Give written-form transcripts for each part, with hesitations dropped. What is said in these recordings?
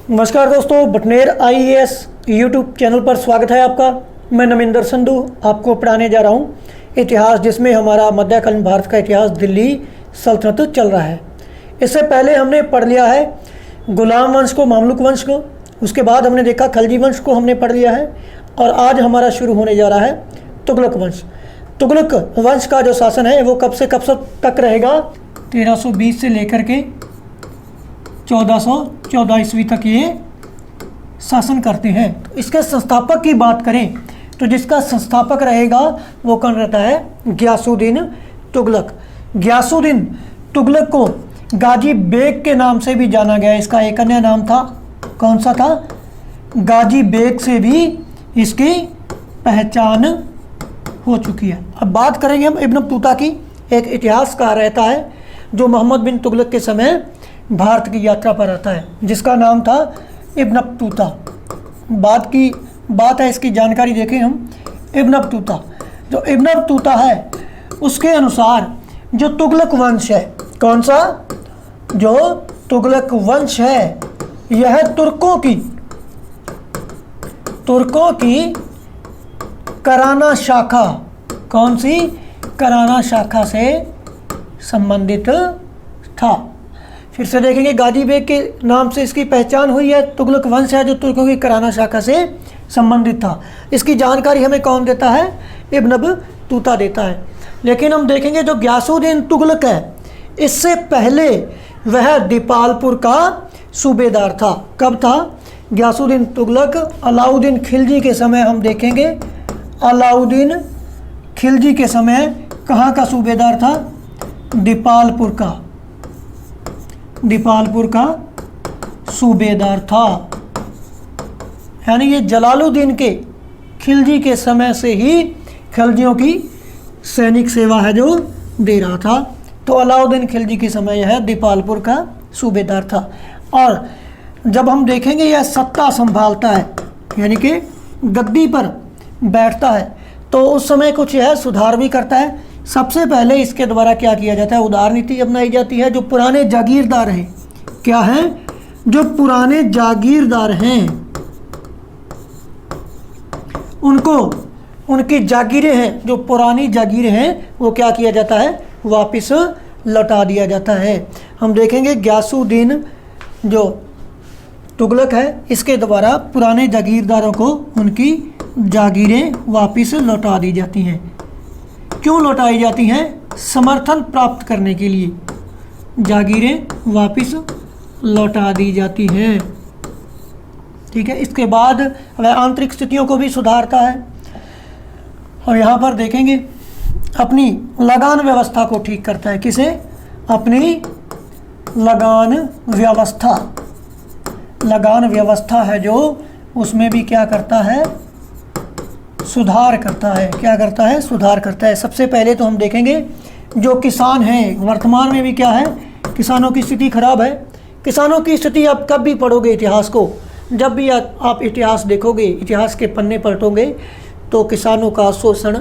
नमस्कार दोस्तों, Bhatner IAS YouTube channel पर स्वागत है आपका। मैं नमिंदर संधू आपको पढ़ाने जा रहा हूँ इतिहास, जिसमें हमारा मध्यकालीन भारत का इतिहास दिल्ली सल्तनत चल रहा है। इससे पहले हमने पढ़ लिया है गुलाम वंश को, मामलुक वंश को, उसके बाद हमने देखा खलजी वंश को हमने पढ़ लिया है, और आज हमारा शुरू होने जा रहा है तुगलक वंश। तुगलक वंश का जो शासन है वो कब से कब तक रहेगा? 1320 से लेकर के 1414 ईस्वी तक ये शासन करते हैं। तो इसके संस्थापक की बात करें तो जिसका संस्थापक रहेगा वो कौन रहता है? गियासुद्दीन तुगलक। गियासुद्दीन तुगलक को गाजी बेग के नाम से भी जाना गया। इसका एक अन्य नाम था, कौन सा था? गाजी बेग से भी इसकी पहचान हो चुकी है। अब बात करेंगे हम इब्न बतूता की। एक इतिहासकार रहता है जो मोहम्मद बिन तुगलक के समय भारत की यात्रा पर आता है, जिसका नाम था इब्न बतूता। बात है इसकी जानकारी देखें हम। इब्न बतूता, जो इब्न बतूता है उसके अनुसार जो तुगलक वंश है, कौन सा? जो तुगलक वंश है यह तुर्कों की कराना शाखा, कौन सी? कराना शाखा से संबंधित था। फिर से देखेंगे, गाजी बेग के नाम से इसकी पहचान हुई है। तुगलक वंश है जो तुर्कों की कराना शाखा से संबंधित था। इसकी जानकारी हमें कौन देता है? इब्न बतूता देता है। लेकिन हम देखेंगे जो गियासुद्दीन तुगलक है, इससे पहले वह दीपालपुर का सूबेदार था। कब था गियासुद्दीन तुगलक? अलाउद्दीन खिलजी के समय। हम देखेंगे अलाउद्दीन खिलजी के समय कहाँ का सूबेदार था? दीपालपुर का सूबेदार था। यानी ये जलालुद्दीन के खिलजी के समय से ही खिलजियों की सैनिक सेवा है जो दे रहा था। तो अलाउद्दीन खिलजी के समय यह दीपालपुर का सूबेदार था। और जब हम देखेंगे यह सत्ता संभालता है, यानी कि गद्दी पर बैठता है, तो उस समय कुछ यह सुधार भी करता है। सबसे पहले इसके द्वारा क्या किया जाता है? उदार नीति अपनाई जाती है। जो पुराने जागीरदार हैं, क्या हैं? जो पुराने जागीरदार हैं उनको, उनकी जागीरें हैं, जो पुरानी जागीरें हैं, वो क्या किया जाता है? वापस लौटा दिया जाता है। हम देखेंगे गियासुद्दीन जो तुगलक है, इसके द्वारा पुराने जागीरदारों को उनकी जागीरें वापस लौटा दी जाती हैं। क्यों लौटाई जाती हैं? समर्थन प्राप्त करने के लिए जागीरें वापस लौटा दी जाती हैं। ठीक है। इसके बाद वह आंतरिक स्थितियों को भी सुधारता है। और यहाँ पर देखेंगे अपनी लगान व्यवस्था को ठीक करता है। किसे? अपनी लगान व्यवस्था है जो, उसमें भी क्या करता है? सुधार करता है। क्या करता है? सुधार करता है। सबसे पहले तो हम देखेंगे जो किसान हैं, वर्तमान में भी क्या है? किसानों की स्थिति खराब है। किसानों की स्थिति आप कब भी पढ़ोगे इतिहास को, जब भी आप इतिहास देखोगे, इतिहास के पन्ने पलटोगे, तो किसानों का शोषण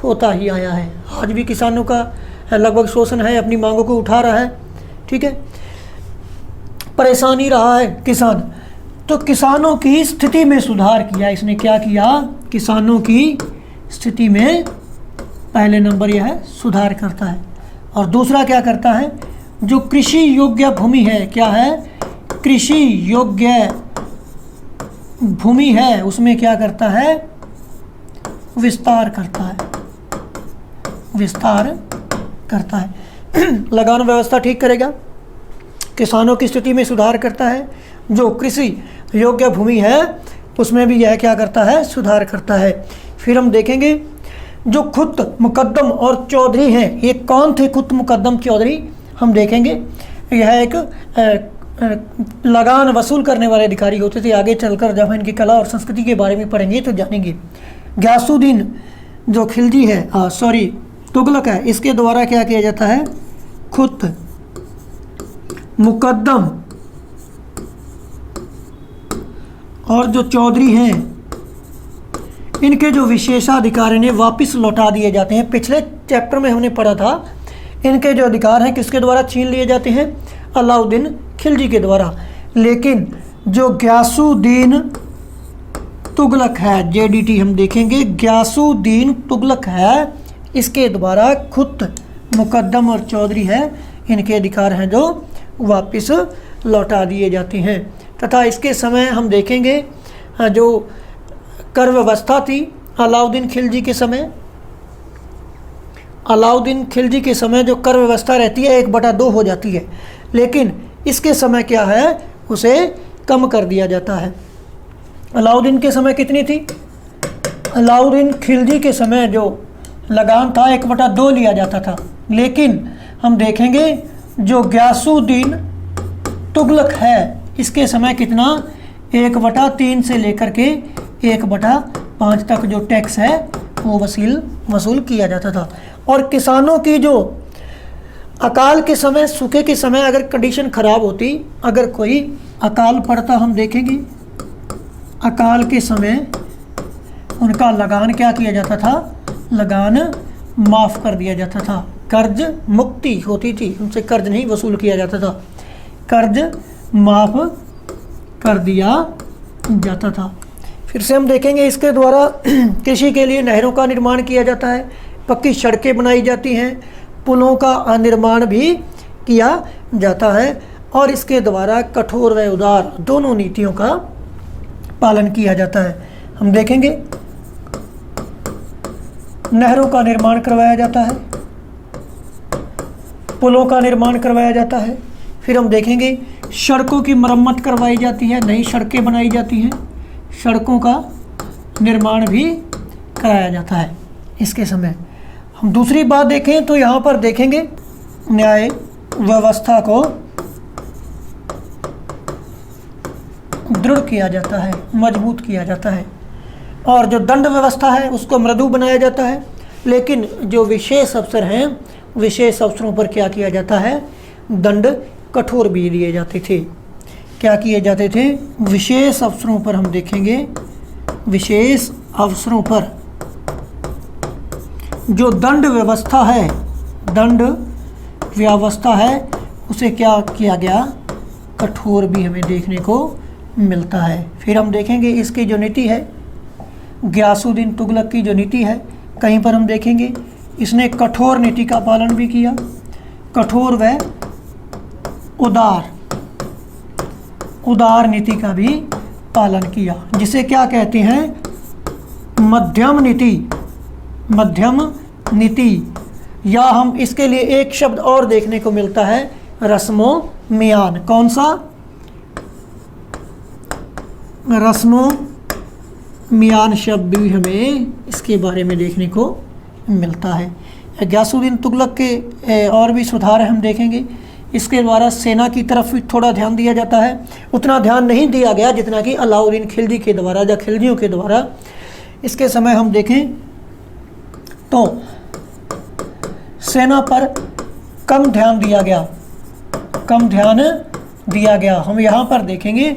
होता ही आया है। आज भी किसानों का लगभग शोषण है, अपनी मांगों को उठा रहा है। ठीक है, परेशानी रहा है किसान। तो किसानों की स्थिति में सुधार किया इसने। क्या किया? किसानों की स्थिति में पहले नंबर यह है सुधार करता है। और दूसरा क्या करता है? जो कृषि योग्य भूमि है, क्या है? कृषि योग्य भूमि है, उसमें क्या करता है? विस्तार करता है। लगान व्यवस्था ठीक करेगा, किसानों की स्थिति में सुधार करता है। जो कृषि योग्य भूमि है उसमें भी यह क्या करता है? सुधार करता है। फिर हम देखेंगे जो खुत मुकद्दम और चौधरी हैं, ये कौन थे खुत मुकद्दम चौधरी? हम देखेंगे यह एक लगान वसूल करने वाले अधिकारी होते थे। आगे चलकर जब हम इनकी कला और संस्कृति के बारे में पढ़ेंगे तो जानेंगे। गियासुद्दीन जो खिलजी है, तुगलक है, इसके द्वारा क्या किया जाता है? खुत मुकद्दम और जो चौधरी हैं, इनके जो विशेषाधिकार इन्हें वापस लौटा दिए जाते हैं। पिछले चैप्टर में हमने पढ़ा था इनके जो अधिकार हैं किसके द्वारा छीन लिए जाते हैं? अलाउद्दीन खिलजी के द्वारा। लेकिन जो ग्यासुद्दीन तुगलक है, JDT हम देखेंगे, ग्यासुद्दीन तुगलक है, इसके द्वारा खुद मुकद्दम और चौधरी है, इनके अधिकार हैं जो वापस लौटा दिए जाते हैं। तथा इसके समय हम देखेंगे जो कर व्यवस्था थी अलाउद्दीन खिलजी के समय, अलाउद्दीन खिलजी के समय जो कर व्यवस्था रहती है 1/2 हो जाती है, लेकिन इसके समय क्या है उसे कम कर दिया जाता है। अलाउद्दीन के समय कितनी थी? अलाउद्दीन खिलजी के समय जो लगान था 1/2 लिया जाता था, लेकिन हम देखेंगे जो ग्यासुद्दीन तुगलक है इसके समय कितना 1/3 से लेकर के 1/5 तक जो टैक्स है वो वसूल किया जाता था। और किसानों की जो अकाल के समय, सूखे के समय अगर कंडीशन ख़राब होती, अगर कोई अकाल पड़ता, हम देखेंगे अकाल के समय उनका लगान क्या किया जाता था? लगान माफ़ कर दिया जाता था, कर्ज मुक्ति होती थी, उनसे कर्ज नहीं वसूल किया जाता था, कर्ज माफ़ कर दिया जाता था। फिर से हम देखेंगे इसके द्वारा कृषि के लिए नहरों का निर्माण किया जाता है, पक्की सड़कें बनाई जाती हैं, पुलों का निर्माण भी किया जाता है और इसके द्वारा कठोर व उदार दोनों नीतियों का पालन किया जाता है। हम देखेंगे नहरों का निर्माण करवाया जाता है, पुलों का निर्माण करवाया जाता है, फिर हम देखेंगे सड़कों की मरम्मत करवाई जाती है, नई सड़कें बनाई जाती हैं, सड़कों का निर्माण भी कराया जाता है इसके समय। हम दूसरी बात देखें तो यहाँ पर देखेंगे न्याय व्यवस्था को दृढ़ किया जाता है, मजबूत किया जाता है और जो दंड व्यवस्था है उसको मृदु बनाया जाता है, लेकिन जो विशेष अवसर हैं विशेष अवसरों पर क्या किया जाता है? दंड कठोर भी दिए जाते थे। क्या किए जाते थे? विशेष अवसरों पर हम देखेंगे, विशेष अवसरों पर जो दंड व्यवस्था है, दंड व्यवस्था है उसे क्या किया गया? कठोर भी हमें देखने को मिलता है। फिर हम देखेंगे इसकी जो नीति है, ग्यासुद्दीन तुगलक की जो नीति है, कहीं पर हम देखेंगे इसने कठोर नीति का पालन भी किया, कठोर व उदार नीति का भी पालन किया, जिसे क्या कहते हैं? मध्यम नीति, मध्यम नीति, या हम इसके लिए एक शब्द और देखने को मिलता है, रस्मो मियान। कौन सा? रस्मो मियान शब्द भी हमें इसके बारे में देखने को मिलता है। ग्यासुद्दीन तुगलक के और भी सुधार हम देखेंगे, इसके द्वारा सेना की तरफ भी थोड़ा ध्यान दिया जाता है, उतना ध्यान नहीं दिया गया जितना कि अलाउद्दीन खिलजी के द्वारा या खिलजियों के द्वारा इसके समय हम देखें तो सेना पर कम ध्यान दिया गया, कम ध्यान दिया गया हम यहाँ पर देखेंगे,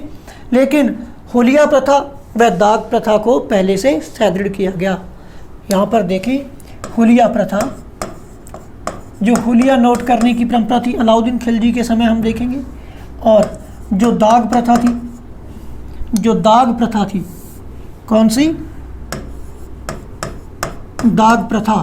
लेकिन हुलिया प्रथा व दाग प्रथा को पहले से सुदृढ़ किया गया। यहाँ पर देखें हुलिया प्रथा, जो हुलिया नोट करने की परंपरा थी अलाउद्दीन खिलजी के समय हम देखेंगे, और जो दाग प्रथा थी, जो दाग प्रथा थी, कौन सी? दाग प्रथा,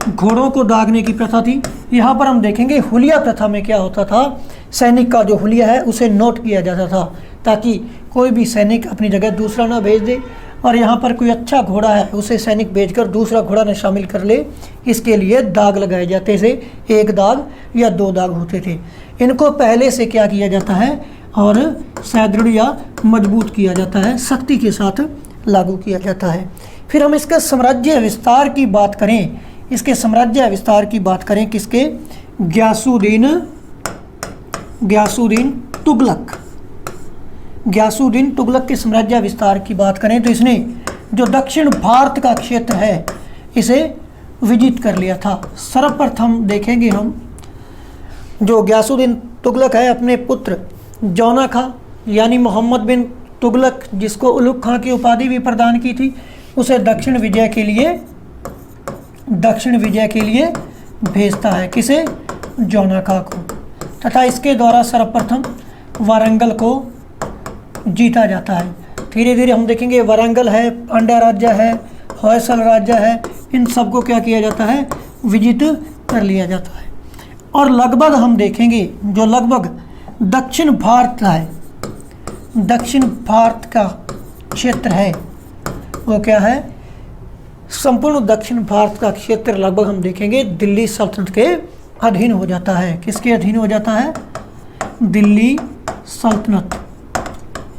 घोड़ों को दागने की प्रथा थी। यहाँ पर हम देखेंगे हुलिया प्रथा में क्या होता था? सैनिक का जो हुलिया है उसे नोट किया जाता था ताकि कोई भी सैनिक अपनी जगह दूसरा ना भेज दे, और यहाँ पर कोई अच्छा घोड़ा है उसे सैनिक भेजकर दूसरा घोड़ा न शामिल कर ले, इसके लिए दाग लगाए जाते थे, 1 दाग या 2 दाग होते थे। इनको पहले से क्या किया जाता है और सुदृढ़ या मजबूत किया जाता है, सख्ती के साथ लागू किया जाता है। फिर हम इसके साम्राज्य विस्तार की बात करें, इसके साम्राज्य विस्तार की बात करें किसके? ग्यासुद्दीन तुगलक, ग्यासुद्दीन तुगलक के साम्राज्य विस्तार की बात करें तो इसने जो दक्षिण भारत का क्षेत्र है इसे विजित कर लिया था। सर्वप्रथम देखेंगे हम जो ग्यासुद्दीन तुगलक है अपने पुत्र जौना खां यानी मोहम्मद बिन तुगलक, जिसको उलुग खां की उपाधि भी प्रदान की थी, उसे दक्षिण विजय के लिए भेजता है। किसे? जौना खां को। तथा इसके द्वारा सर्वप्रथम वारंगल को जीता जाता है। धीरे धीरे हम देखेंगे वारंगल है, पांड्या राज्य है, होयसल राज्य है, इन सबको क्या किया जाता है, विजित कर लिया जाता है। और लगभग हम देखेंगे जो लगभग दक्षिण भारत है, दक्षिण भारत का क्षेत्र है वो क्या है, संपूर्ण दक्षिण भारत का क्षेत्र लगभग हम देखेंगे दिल्ली सल्तनत के अधीन हो जाता है। किसके अधीन हो जाता है, दिल्ली सल्तनत।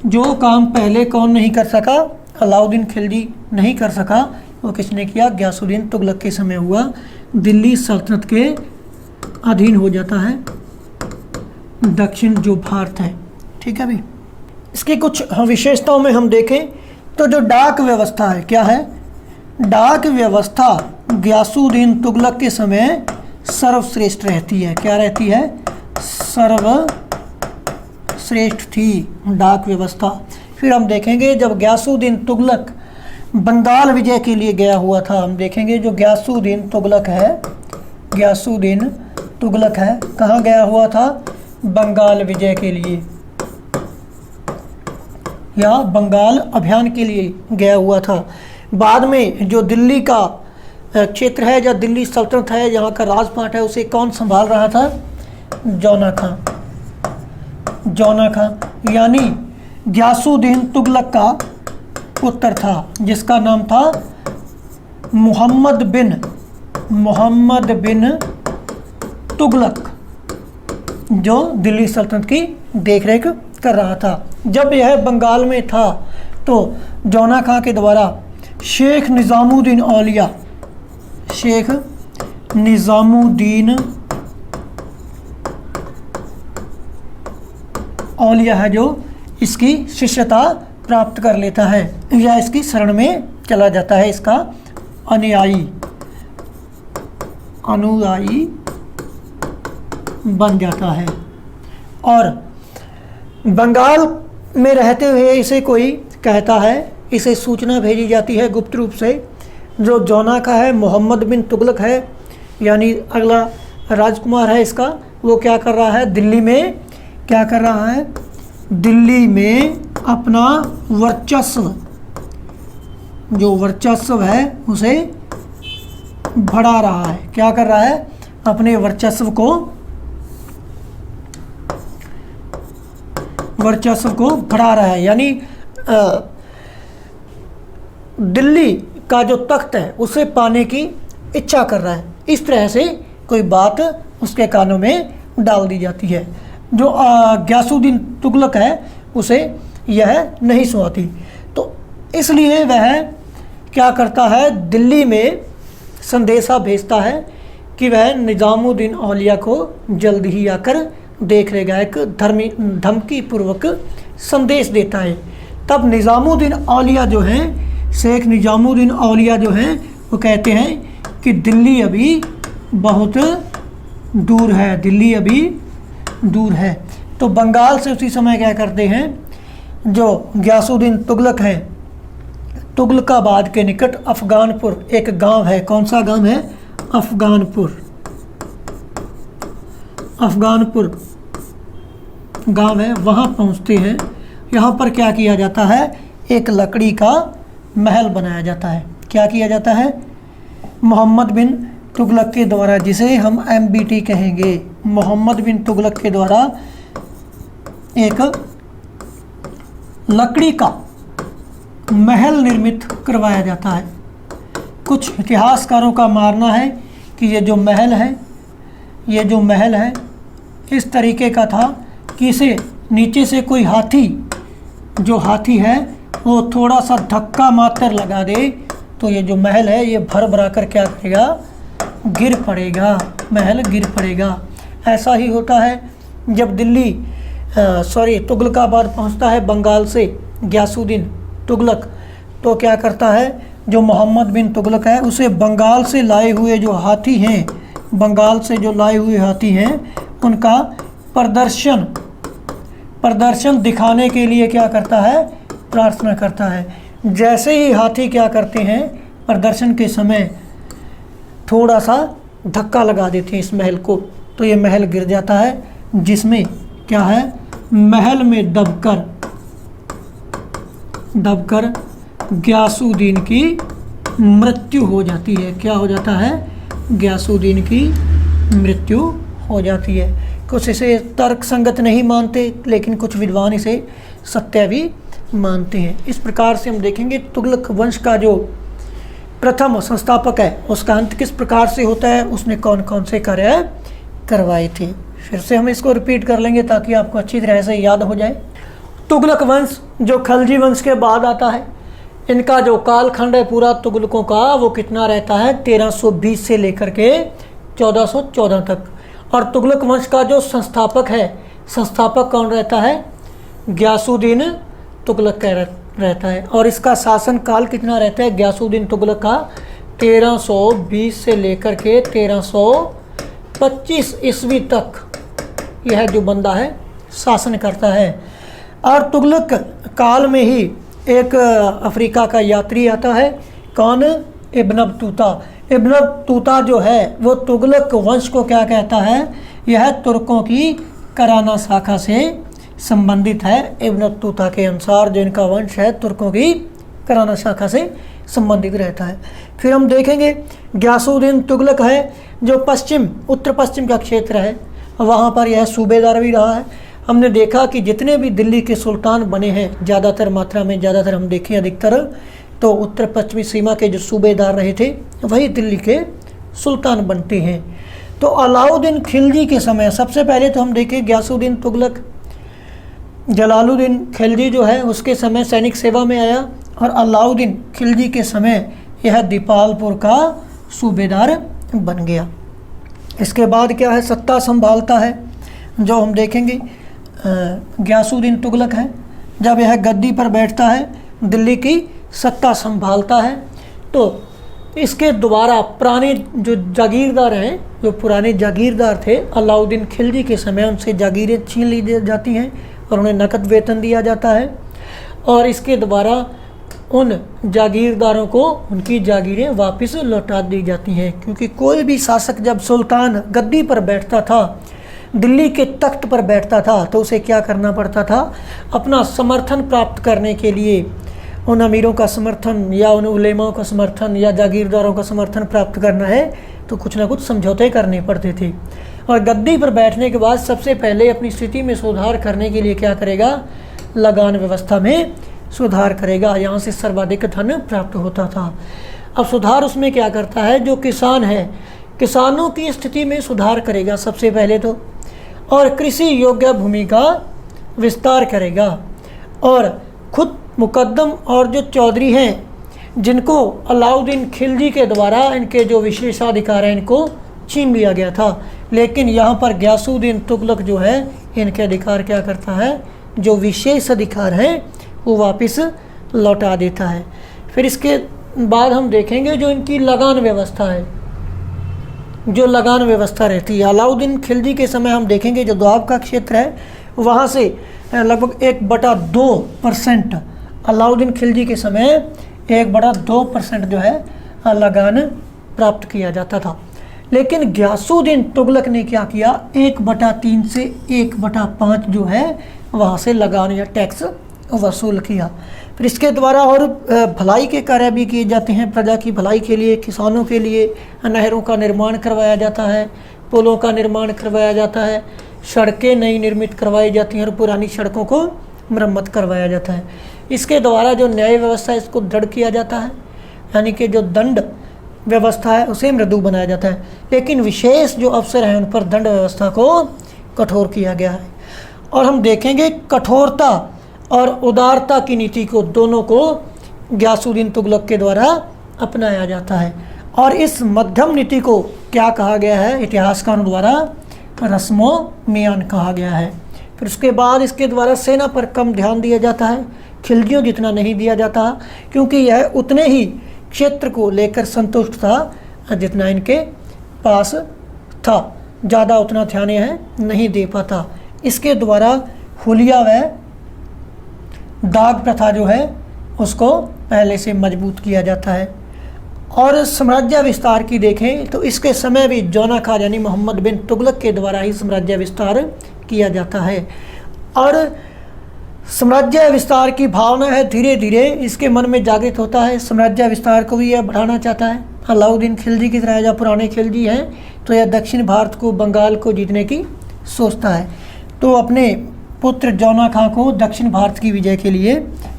जो काम पहले कौन नहीं कर सका, अलाउद्दीन खिलजी नहीं कर सका, वो किसने किया, गयासुद्दीन तुगलक के समय हुआ। दिल्ली सल्तनत के अधीन हो जाता है दक्षिण जो भारत है। ठीक है भाई। इसकी कुछ विशेषताओं में हम देखें तो जो डाक व्यवस्था है, क्या है, डाक व्यवस्था गयासुद्दीन तुगलक के समय सर्वश्रेष्ठ रहती है। क्या रहती है, सर्वश्रेष्ठ थी डाक व्यवस्था। फिर हम देखेंगे जब गयासुद्दीन तुगलक बंगाल विजय के लिए गया हुआ था, हम देखेंगे जो गयासुद्दीन तुगलक है, गयासुद्दीन तुगलक है, कहाँ गया हुआ था, बंगाल विजय के लिए या बंगाल अभियान के लिए गया हुआ था। बाद में जो दिल्ली का क्षेत्र है, या दिल्ली सल्तनत है, यहाँ का राजपाट है, उसे कौन संभाल रहा था, जौना खां। जौना खां यानी गयासुद्दीन तुगलक का पुत्र था, जिसका नाम था मोहम्मद बिन तुगलक, जो दिल्ली सल्तनत की देखरेख कर रहा था। जब यह बंगाल में था तो जौना खां के द्वारा शेख निज़ामुद्दीन औलिया है जो इसकी शिष्यता प्राप्त कर लेता है या इसकी शरण में चला जाता है, इसका अनुयायी बन जाता है। और बंगाल में रहते हुए इसे कोई कहता है, इसे सूचना भेजी जाती है गुप्त रूप से, जो जौना का है, मोहम्मद बिन तुगलक है, यानी अगला राजकुमार है इसका, वो क्या कर रहा है, दिल्ली में क्या कर रहा है, दिल्ली में अपना वर्चस्व, जो वर्चस्व है उसे बढ़ा रहा है। क्या कर रहा है, अपने वर्चस्व को बढ़ा रहा है, यानी दिल्ली का जो तख्त है उसे पाने की इच्छा कर रहा है। इस तरह से कोई बात उसके कानों में डाल दी जाती है। जो गयासुद्दीन तुगलक है उसे यह नहीं सुहाती, तो इसलिए वह क्या करता है, दिल्ली में संदेशा भेजता है कि वह निज़ामुद्दीन औलिया को जल्द ही आकर देख लेगा। एक धमकी पूर्वक संदेश देता है। तब निज़ामुद्दीन औलिया जो हैं, शेख निज़ामुद्दीन औलिया जो हैं, वो कहते हैं कि दिल्ली अभी बहुत दूर है, दिल्ली अभी दूर है। तो बंगाल से उसी समय क्या करते हैं, जो गयासुद्दीन तुगलक हैं, तुगलकाबाद के निकट अफगानपुर एक गांव है, कौन सा गांव है, अफगानपुर गांव है, वहाँ पहुँचते हैं। यहाँ पर क्या किया जाता है, एक लकड़ी का महल बनाया जाता है। क्या किया जाता है, मोहम्मद बिन तुगलक के द्वारा, जिसे हम MBT कहेंगे, मोहम्मद बिन तुगलक के द्वारा एक लकड़ी का महल निर्मित करवाया जाता है। कुछ इतिहासकारों का मानना है कि ये जो महल है इस तरीके का था कि इसे नीचे से कोई हाथी है वो थोड़ा सा धक्का मात्र लगा दे तो ये जो महल है ये भर भरा कर क्या करेगा, गिर पड़ेगा, महल गिर पड़ेगा। ऐसा ही होता है जब तुगलकाबाद पहुंचता है बंगाल से गयासुद्दीन तुगलक, तो क्या करता है, जो मोहम्मद बिन तुगलक है उसे बंगाल से लाए हुए जो हाथी हैं उनका प्रदर्शन दिखाने के लिए क्या करता है, प्रार्थना करता है। जैसे ही हाथी क्या करते हैं, प्रदर्शन के समय थोड़ा सा धक्का लगा देते हैं इस महल को, तो ये महल गिर जाता है, जिसमें क्या है, महल में दबकर दबकर गयासुद्दीन की मृत्यु हो जाती है। क्या हो जाता है? गयासुद्दीन की मृत्यु हो जाती है। कुछ इसे तर्क संगत नहीं मानते, लेकिन कुछ विद्वान इसे सत्य भी मानते हैं। इस प्रकार से हम देखेंगे तुगलक वंश का जो प्रथम संस्थापक है उसका अंत किस प्रकार से होता है, उसने कौन कौन से कार्य करवाए थे। फिर से हम इसको रिपीट कर लेंगे ताकि आपको अच्छी तरह से याद हो जाए। तुगलक वंश जो खलजी वंश के बाद आता है, इनका जो कालखंड है पूरा तुगलकों का वो कितना रहता है? 1320 से लेकर के 1414 तक। और तुगलक वंश का जो संस्थापक है, संस्थापक कौन रहता है? गयासुद्दीन तुगलक का रहता है। और इसका शासन काल कितना रहता है गयासुद्दीन तुगलक का? 1320 से लेकर के 1325 ईस्वी तक यह जो बंदा है शासन करता है। और तुगलक काल में ही एक अफ्रीका का यात्री आता है। कौन? Ibn Battuta. इब्न बतूता जो है वो तुगलक वंश को क्या कहता है? यह तुर्कों की कराना शाखा से संबंधित है। इब्न बतूता के अनुसार जो इनका वंश है तुर्कों की कराना शाखा से संबंधित रहता है। फिर हम देखेंगे गयासुद्दीन तुगलक है जो पश्चिम उत्तर पश्चिम का क्षेत्र है, वहाँ पर यह सूबेदार भी रहा है। हमने देखा कि जितने भी दिल्ली के सुल्तान बने हैं ज़्यादातर मात्रा में, ज़्यादातर हम देखें अधिकतर तो उत्तर पश्चिमी सीमा के जो सूबेदार रहे थे वही दिल्ली के सुल्तान बनते हैं। तो अलाउद्दीन खिलजी के समय सबसे पहले तो हम देखें गयासुद्दीन तुगलक जलालुद्दीन खिलजी जो है उसके समय सैनिक सेवा में आया, और अलाउद्दीन खिलजी के समय यह दीपालपुर का सूबेदार बन गया। इसके बाद क्या है? सत्ता संभालता है जो हम देखेंगे गयासुद्दीन तुगलक है। जब यह गद्दी पर बैठता है, दिल्ली की सत्ता संभालता है, तो इसके द्वारा पुराने जो जागीरदार हैं, जो पुराने जागीरदार थे अलाउद्दीन खिलजी के समय, उनसे जागीरें छीन ली जाती हैं और उन्हें नकद वेतन दिया जाता है। और इसके द्वारा उन जागीरदारों को उनकी जागीरें वापस लौटा दी जाती हैं। क्योंकि कोई भी शासक जब सुल्तान गद्दी पर बैठता था, दिल्ली के तख्त पर बैठता था, तो उसे क्या करना पड़ता था? अपना समर्थन प्राप्त करने के लिए उन अमीरों का समर्थन या उन उलेमाओं का समर्थन या जागीरदारों का समर्थन प्राप्त करना है तो कुछ ना कुछ समझौते करने पड़ते थे। और गद्दी पर बैठने के बाद सबसे पहले अपनी स्थिति में सुधार करने के लिए क्या करेगा? लगान व्यवस्था में सुधार करेगा। यहाँ से सर्वाधिक धन प्राप्त होता था। अब सुधार उसमें क्या करता है? जो किसान है, किसानों की स्थिति में सुधार करेगा सबसे पहले तो, और कृषि योग्य भूमि का विस्तार करेगा। और खुद मुकद्दम और जो चौधरी हैं जिनको अलाउद्दीन खिलजी के द्वारा इनके जो विशेषाधिकार हैं इनको छीन लिया गया था, लेकिन यहाँ पर गयासुद्दीन तुगलक जो है इनके अधिकार क्या करता है? जो विशेष अधिकार हैं वो वापस लौटा देता है। फिर इसके बाद हम देखेंगे जो इनकी लगान व्यवस्था है, जो लगान व्यवस्था रहती है। अलाउद्दीन खिलजी के समय हम देखेंगे जो दोआब का क्षेत्र है वहाँ से लगभग 1/2% अलाउद्दीन खिलजी के समय 1/2% जो है लगान प्राप्त किया जाता था। लेकिन गयासुद्दीन तुगलक ने क्या किया? 1/3 से 1/5 जो है वहाँ से लगान या टैक्स वसूल किया। फिर इसके द्वारा और भलाई के कार्य भी किए जाते हैं। प्रजा की भलाई के लिए, किसानों के लिए नहरों का निर्माण करवाया जाता है, पुलों का निर्माण करवाया जाता है, सड़कें नई निर्मित करवाई जाती हैं और पुरानी सड़कों को मरम्मत करवाया जाता है। इसके द्वारा जो न्याय व्यवस्था है इसको दृढ़ किया जाता है, यानी कि जो दंड व्यवस्था है उसे मृदु बनाया जाता है। लेकिन विशेष जो अफसर हैं उन पर दंड व्यवस्था को कठोर किया गया है। और हम देखेंगे कठोरता और उदारता की नीति को, दोनों को गयासुद्दीन तुगलक के द्वारा अपनाया जाता है। और इस मध्यम नीति को क्या कहा गया है? इतिहासकारों द्वारा रस्मो मियान कहा गया है। फिर उसके बाद इसके द्वारा सेना पर कम ध्यान दिया जाता है, खिलजियों जितना नहीं दिया जाता, क्योंकि यह उतने ही क्षेत्र को लेकर संतुष्ट था जितना इनके पास था, ज़्यादा उतना ध्यान यह नहीं दे पाता। इसके द्वारा हुलिया व दाग प्रथा जो है उसको पहले से मजबूत किया जाता है। और साम्राज्य विस्तार की देखें तो इसके समय भी जौना खान यानी मोहम्मद बिन तुगलक के द्वारा ही साम्राज्य विस्तार किया जाता है। और साम्राज्य विस्तार की भावना है, धीरे धीरे इसके मन में जागृत होता है। साम्राज्य विस्तार को भी यह बढ़ाना चाहता है। अलाउद्दीन खिलजी की तरह, जो पुराने खिलजी हैं, तो यह दक्षिण भारत को, बंगाल को जीतने की सोचता है। तो अपने पुत्र जौना खां को दक्षिण भारत की विजय के लिए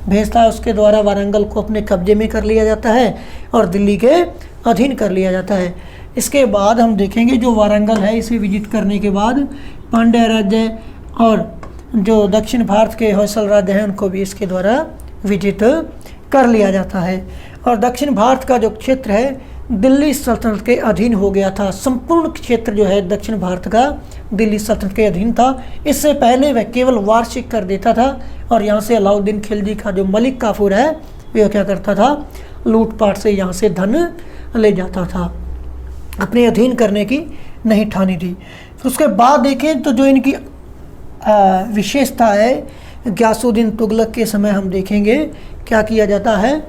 भेजता है। उसके द्वारा वारंगल को अपने कब्जे में कर लिया जाता है और दिल्ली के अधीन कर लिया जाता है। इसके बाद हम देखेंगे जो वारंगल है, इसे विजित करने के बाद पांड्य राज्य और जो दक्षिण भारत के होयसल राज्य हैं उनको भी इसके द्वारा विजित कर लिया जाता है। और दक्षिण भारत का जो क्षेत्र है दिल्ली सल्तनत के अधीन हो गया था। संपूर्ण क्षेत्र जो है दक्षिण भारत का दिल्ली सल्तनत के अधीन था। इससे पहले वह केवल वार्षिक कर देता था और यहाँ से अलाउद्दीन खिलजी का जो मलिक काफूर है वह क्या करता था, लूटपाट से यहाँ से धन ले जाता था। अपने अधीन करने की नहीं ठानी थी। तो उसके बाद देखें तो जो इनकी विशेषता है, गियासुद्दीन तुगलक के समय हम देखेंगे क्या किया जाता है,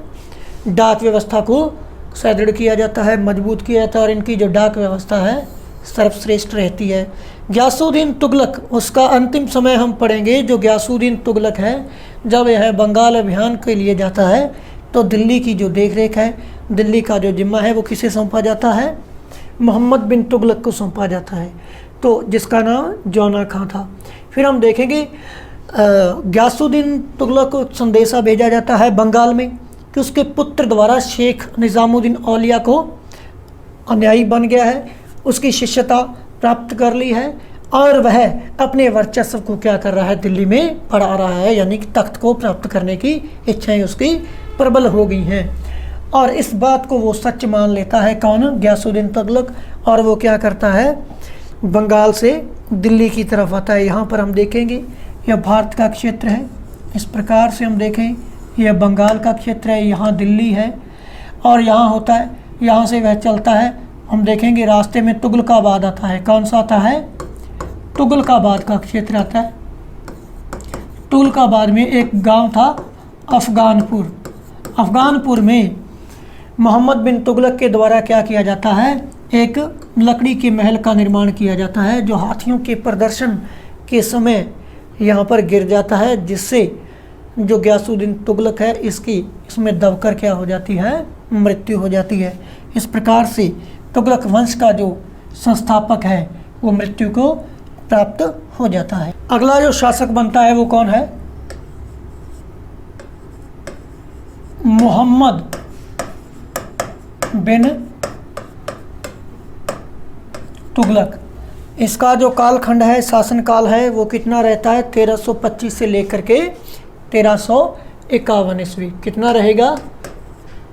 डाक व्यवस्था को सुदृढ़ किया जाता है, मजबूत किया जाता है और इनकी जो डाक व्यवस्था है सर्वश्रेष्ठ रहती है। गियासुद्दीन तुगलक, उसका अंतिम समय हम पढ़ेंगे। जो गियासुद्दीन तुगलक है, जब यह बंगाल अभियान के लिए जाता है तो दिल्ली की जो देखरेख है, दिल्ली का जो जिम्मा है वो किसे सौंपा जाता है, मोहम्मद बिन तुगलक को सौंपा जाता है, तो जिसका नाम जौना खां था। फिर हम देखेंगे गियासुद्दीन तुगलक को संदेशा भेजा जाता है बंगाल में कि उसके पुत्र द्वारा शेख निज़ामुद्दीन औलिया को अनुयायी बन गया है, उसकी शिष्यता प्राप्त कर ली है और वह अपने वर्चस्व को क्या कर रहा है, दिल्ली में बढ़ा रहा है, यानी कि तख्त को प्राप्त करने की इच्छाएं उसकी प्रबल हो गई हैं। और इस बात को वो सच मान लेता है, कौन, गियासुद्दीन तुगलक, और वो क्या करता है, बंगाल से दिल्ली की तरफ आता है। यहाँ पर हम देखेंगे यह भारत का क्षेत्र है, इस प्रकार से हम देखें यह बंगाल का क्षेत्र है, यहाँ दिल्ली है और यहाँ होता है, यहाँ से वह चलता है। हम देखेंगे रास्ते में तुगलकाबाद आता है। कौन सा आता है, तुगलकाबाद का क्षेत्र आता है। तुगलकाबाद में एक गांव था अफगानपुर। अफगानपुर में मोहम्मद बिन तुगलक के द्वारा क्या किया जाता है, एक लकड़ी के महल का निर्माण किया जाता है जो हाथियों के प्रदर्शन के समय यहाँ पर गिर जाता है, जिससे जो गियासुद्दीन तुगलक है इसमें दबकर क्या हो जाती है, मृत्यु हो जाती है। इस प्रकार से तुगलक वंश का जो संस्थापक है वो मृत्यु को प्राप्त हो जाता है। अगला जो शासक बनता है वो कौन है, मोहम्मद बिन तुगलक। इसका जो कालखंड है, शासन काल है, वो कितना रहता है, 1325 से लेकर के 1351 ईस्वी। कितना रहेगा,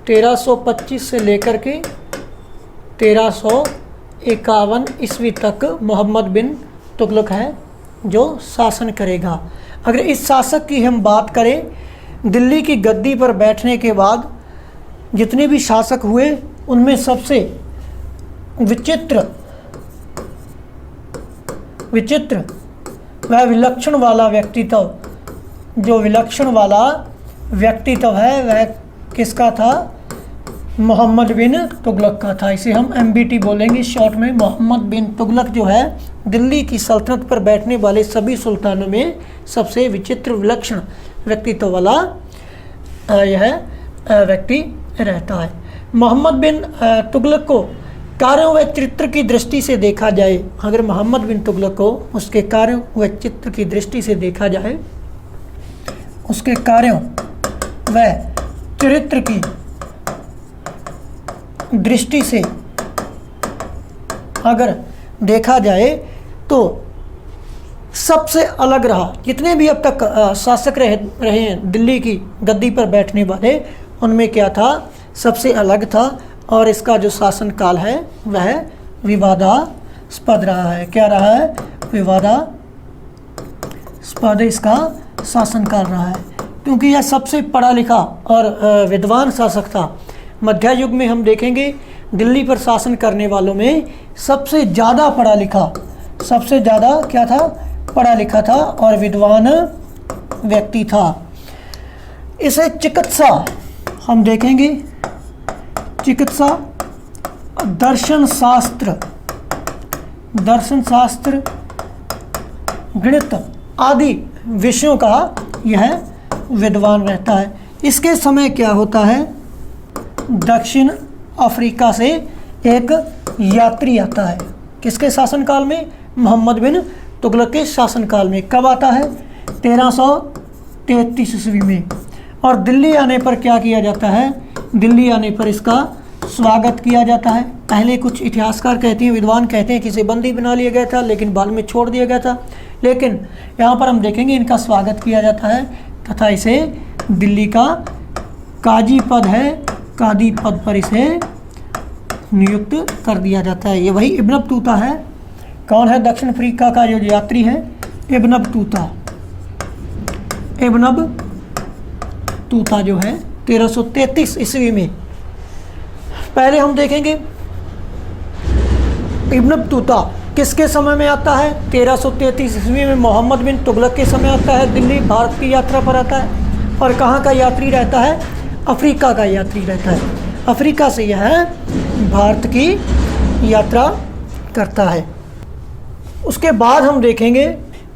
1325 से लेकर के 1351 ईस्वी तक मोहम्मद बिन तुगलक है जो शासन करेगा। अगर इस शासक की हम बात करें, दिल्ली की गद्दी पर बैठने के बाद जितने भी शासक हुए उनमें सबसे विचित्र वह विलक्षण वाला व्यक्तित्व, जो विलक्षण वाला व्यक्तित्व है वह किसका था, मोहम्मद बिन तुगलक का था। इसे हम MBT बोलेंगे शॉर्ट में। मोहम्मद बिन तुगलक जो है दिल्ली की सल्तनत पर बैठने वाले सभी सुल्तानों में सबसे विचित्र विलक्षण व्यक्तित्व वाला यह व्यक्ति रहता है। मोहम्मद बिन तुगलक को कार्यों व चरित्र की दृष्टि से देखा जाए, अगर मोहम्मद बिन तुगलक को उसके कार्यों व चित्र की दृष्टि से देखा जाए, उसके कार्यों व चरित्र की दृष्टि से अगर देखा जाए तो सबसे अलग रहा। जितने भी अब तक शासक रहे हैं दिल्ली की गद्दी पर बैठने वाले, उनमें क्या था, सबसे अलग था। और इसका जो शासन काल है वह विवादास्पद रहा है। क्या रहा है, विवादास्पद इसका शासन काल रहा है, क्योंकि यह सबसे पढ़ा लिखा और विद्वान शासक था। मध्य युग में हम देखेंगे दिल्ली पर शासन करने वालों में सबसे ज़्यादा पढ़ा लिखा, सबसे ज़्यादा क्या था, पढ़ा लिखा था और विद्वान व्यक्ति था। इसे चिकित्सा हम देखेंगे, चिकित्सा, दर्शन शास्त्र, गणित आदि विषयों का यह विद्वान रहता है। इसके समय क्या होता है, दक्षिण अफ्रीका से एक यात्री आता है। किसके शासनकाल में? मोहम्मद बिन तुगलक के शासनकाल में। कब आता है? 1333 ईस्वी में। और दिल्ली आने पर क्या किया जाता है? दिल्ली आने पर इसका स्वागत किया जाता है। पहले कुछ इतिहासकार कहते हैं, विद्वान कहते हैं कि इसे बंदी बना लिया गया था, लेकिन बाद में छोड़ दिया गया था। लेकिन यहाँ पर हम देखेंगे इनका स्वागत किया जाता है तथा इसे दिल्ली का काजी पद है, कादी पद पर इसे नियुक्त कर दिया जाता है। ये वही इब्न बतूता है। कौन है दक्षिण अफ्रीका का जो यात्री है? Ibn Battuta. इब्न बतूता जो है 1333 ईस्वी में। पहले हम देखेंगे इब्न बतूता किसके समय में आता है? 1333 ईस्वी में मोहम्मद बिन तुगलक के समय आता है। दिल्ली भारत की यात्रा पर आता है। और कहाँ का यात्री रहता है? अफ्रीका का यात्री रहता है। अफ्रीका से यह भारत की यात्रा करता है। उसके बाद हम देखेंगे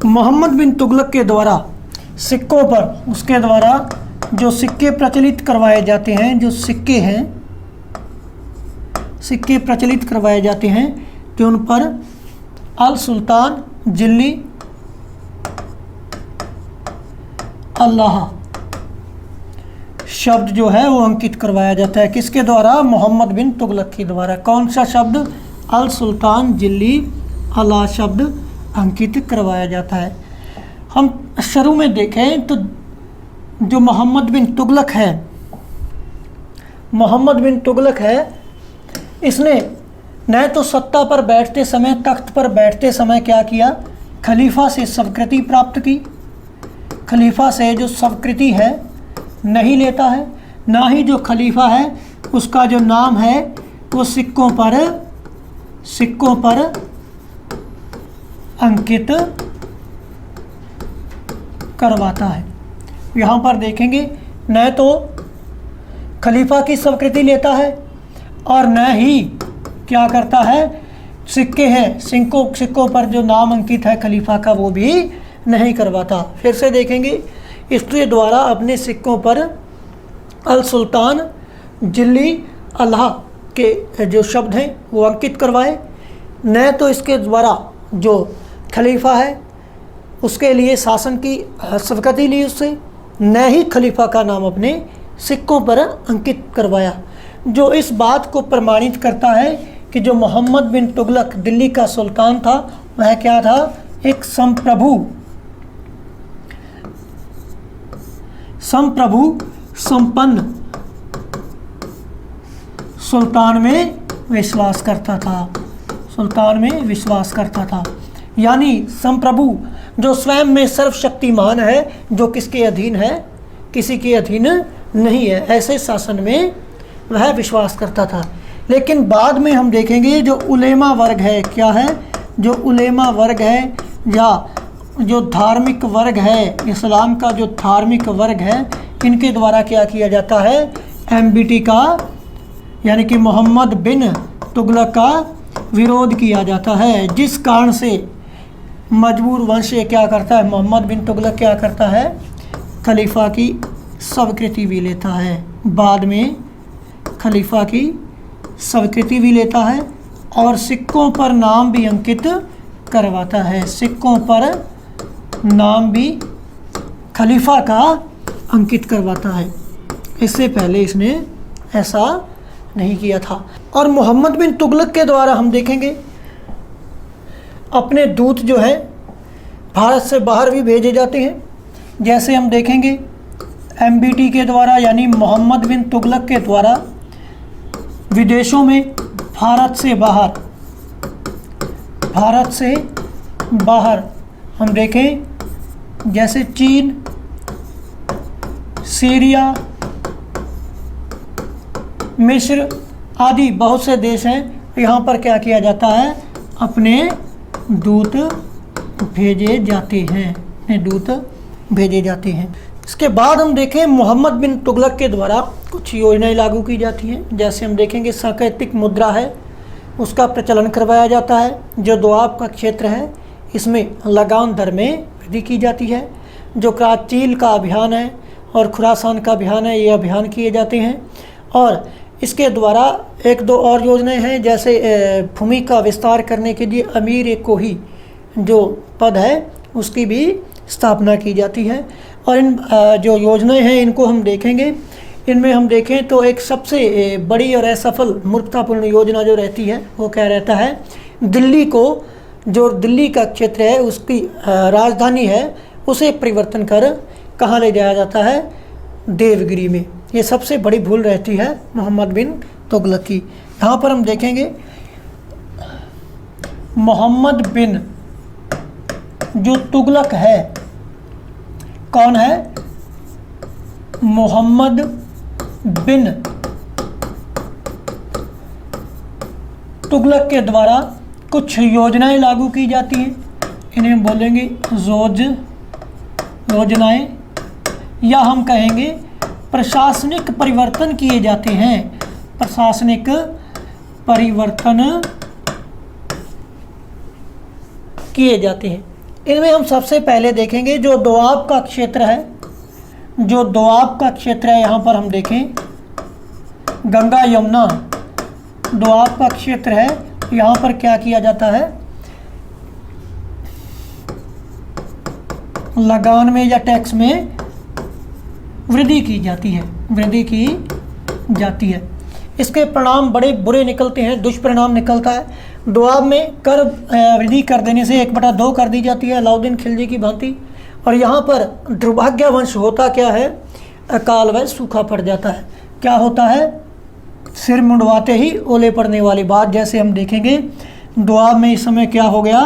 मोहम्मद बिन तुगलक के द्वारा सिक्कों पर, उसके द्वारा जो सिक्के प्रचलित करवाए जाते हैं, जो सिक्के हैं, सिक्के प्रचलित करवाए जाते हैं, तो उन पर अल सुल्तान जिल्ली अल्लाह शब्द जो है वो अंकित करवाया जाता है। किसके द्वारा? मोहम्मद बिन तुगलक के द्वारा। कौन सा शब्द? अल सुल्तान जिल्ली अल्लाह शब्द अंकित करवाया जाता है। हम शुरू में देखें तो जो मोहम्मद बिन तुगलक है, मोहम्मद बिन तुगलक है, इसने न तो सत्ता पर बैठते समय, तख्त पर बैठते समय क्या किया? खलीफा से स्वीकृति प्राप्त की। खलीफा से जो स्वीकृति है नहीं लेता है, ना ही जो खलीफा है उसका जो नाम है वो सिक्कों पर अंकित करवाता है। यहाँ पर देखेंगे न तो खलीफा की स्वीकृति लेता है और न ही क्या करता है, सिक्के हैं, सिक्कों पर जो नाम अंकित है खलीफा का वो भी नहीं करवाता। फिर से देखेंगे इसके द्वारा अपने सिक्कों पर अल सुल्तान जिल्ली अल्लाह के जो शब्द हैं वो अंकित करवाए। न तो इसके द्वारा जो खलीफा है उसके लिए शासन की स्वीकृति ली उससे, न ही खलीफा का नाम अपने सिक्कों पर अंकित करवाया। जो इस बात को प्रमाणित करता है कि जो मोहम्मद बिन तुगलक दिल्ली का सुल्तान था वह क्या था? एक संप्रभु संपन्न सुल्तान में विश्वास करता था। सुल्तान में विश्वास करता था, यानी संप्रभु जो स्वयं में सर्वशक्तिमान है, जो किसके अधीन है? किसी के अधीन नहीं है। ऐसे शासन में वह विश्वास करता था। लेकिन बाद में हम देखेंगे जो उलेमा वर्ग है, क्या है? जो उलेमा वर्ग है या जो धार्मिक वर्ग है, इस्लाम का जो धार्मिक वर्ग है, इनके द्वारा क्या किया जाता है? एमबीटी का यानी कि मोहम्मद बिन तुगलक का विरोध किया जाता है। जिस कारण से मजबूर वंश क्या करता है? मोहम्मद बिन तुगलक क्या करता है? खलीफा की स्वीकृति भी लेता है। बाद में खलीफा की स्वीकृति भी लेता है और सिक्कों पर नाम भी अंकित करवाता है। सिक्कों पर नाम भी खलीफा का अंकित करवाता है। इससे पहले इसने ऐसा नहीं किया था। और मोहम्मद बिन तुगलक के द्वारा हम देखेंगे अपने दूत जो है भारत से बाहर भी भेजे जाते हैं। जैसे हम देखेंगे एमबीटी के द्वारा यानी मोहम्मद बिन तुगलक के द्वारा विदेशों में भारत से बाहर हम देखें, जैसे चीन, सीरिया, मिस्र आदि बहुत से देश हैं। यहाँ पर क्या किया जाता है? अपने दूत भेजे जाते हैं। इसके बाद हम देखें मोहम्मद बिन तुगलक के द्वारा कुछ योजनाएं लागू की जाती हैं। जैसे हम देखेंगे सांकेतिक मुद्रा है, उसका प्रचलन करवाया जाता है। जो दोआब का क्षेत्र है इसमें लगान दर में वृद्धि की जाती है। जो कराचील का अभियान है और खुरासान का अभियान है, ये अभियान किए जाते हैं। और इसके द्वारा एक दो और योजनाएं हैं, जैसे भूमि का विस्तार करने के लिए अमीर कोही जो पद है उसकी भी स्थापना की जाती है। और इन जो योजनाएं हैं इनको हम देखेंगे। इनमें हम देखें तो एक सबसे बड़ी और असफल मूर्खतापूर्ण योजना जो रहती है वो क्या रहता है, दिल्ली को, जो दिल्ली का क्षेत्र है उसकी राजधानी है, उसे परिवर्तन कर कहाँ ले जाया जाता है, देवगिरी में। ये सबसे बड़ी भूल रहती है मोहम्मद बिन तुगलक की। यहाँ पर हम देखेंगे मोहम्मद बिन जो तुगलक है, कौन है, मोहम्मद बिन तुगलक के द्वारा कुछ योजनाएं लागू की जाती हैं, इन्हें बोलेंगे योजनाएं, या हम कहेंगे प्रशासनिक परिवर्तन किए जाते हैं, प्रशासनिक परिवर्तन किए जाते हैं। इनमें हम सबसे पहले देखेंगे जो दोआब का क्षेत्र है, जो दोआब का क्षेत्र है, यहाँ पर हम देखें गंगा यमुना दोआब का क्षेत्र है, यहाँ पर क्या किया जाता है, लगान में या टैक्स में वृद्धि की जाती है, वृद्धि की जाती है। इसके परिणाम बड़े बुरे निकलते हैं, दुष्परिणाम निकलता है। दोआब में कर वृद्धि कर देने से 1/2 कर दी जाती है अलाउद्दीन खिलजी की भांति। और यहाँ पर दुर्भाग्यवंश होता क्या है, अकाल व सूखा पड़ जाता है। क्या होता है, सिर मुंडवाते ही ओले पड़ने वाली बात। जैसे हम देखेंगे दोआब में इस समय क्या हो गया,